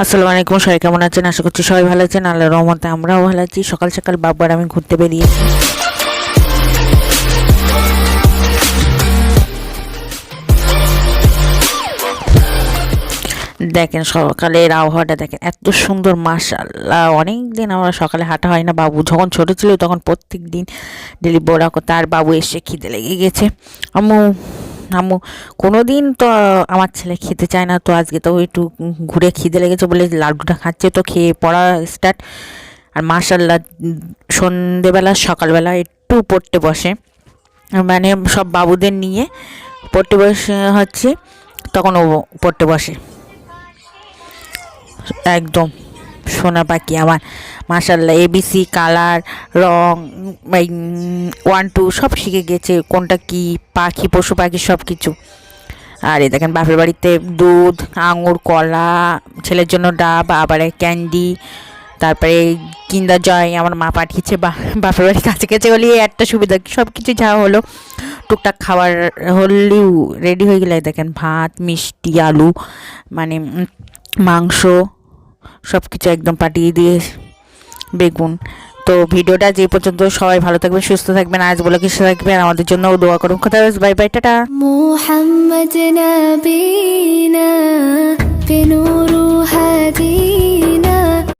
আসসালামু আলাইকুম, সবাই কেমন আছেন? আশা করছি সবাই ভালো আছেন। আল্লাহর রহমতে আমরাও ভালো আছি। সকাল সকাল বাবু আর আমি ঘুরতে বেরিয়েছি। দেখেন সকালের আবহাওয়াটা দেখেন, এত সুন্দর, মাশাআল্লাহ। অনেক দিন আমরা সকালে হাঁটা হয় না। বাবু যখন ছোট ছিল তখন প্রত্যেক দিন ডেলি বোরা করতে, আর বাবু এসে খিদে লেগে গেছে। আম্মু আম্মু কোনো দিন তো আমার ছেলে খেতে চায় না, তো আজকে তো একটু ঘুরে খিদে লেগেছে বলে লাড্ডুটা খাচ্ছে, তো খেয়ে পড়া স্টার্ট। আর মাশাআল্লাহ সন্ধেবেলা সকালবেলা একটু পড়তে বসে, মানে সব বাবুদের নিয়ে পড়তে বসে হচ্ছে, তখন ও পড়তে বসে। একদম সোনা পাখি আমার, মাশাআল্লাহ। এবিসি, কালার, রং, 1 2 সব শিখে গেছে, কোনটা কি পাখি, পশু পাখি সব কিছু। আর এই দেখেন বাপের বাড়িতে দুধ, আঙুর, কলা, ছেলের জন্য ডাব, আবার ক্যান্ডি, তারপরে কিন্ডার জয় আমার মা পাঠিয়েছে। বাপের বাড়ি কাছে কাছে হলে একটা সুবিধা, সব কিছু যা হলো টুকটাক খাবার হলেও রেডি হয়ে গেলে দেখেন ভাত, মিষ্টি, আলু, মানে মাংস, সব কিছু একদম পাঠিয়ে দিয়ে, বেগুন। তো ভিডিওটা যে পর্যন্ত, সবাই ভালো থাকবেন, সুস্থ থাকবেন, আজ বলে কিছু থাকবেন, আমাদের জন্য দোয়া করুন। কথা, বাই বাই, টাটা। মুহাম্মদ নবীনা বিনুরু হাদি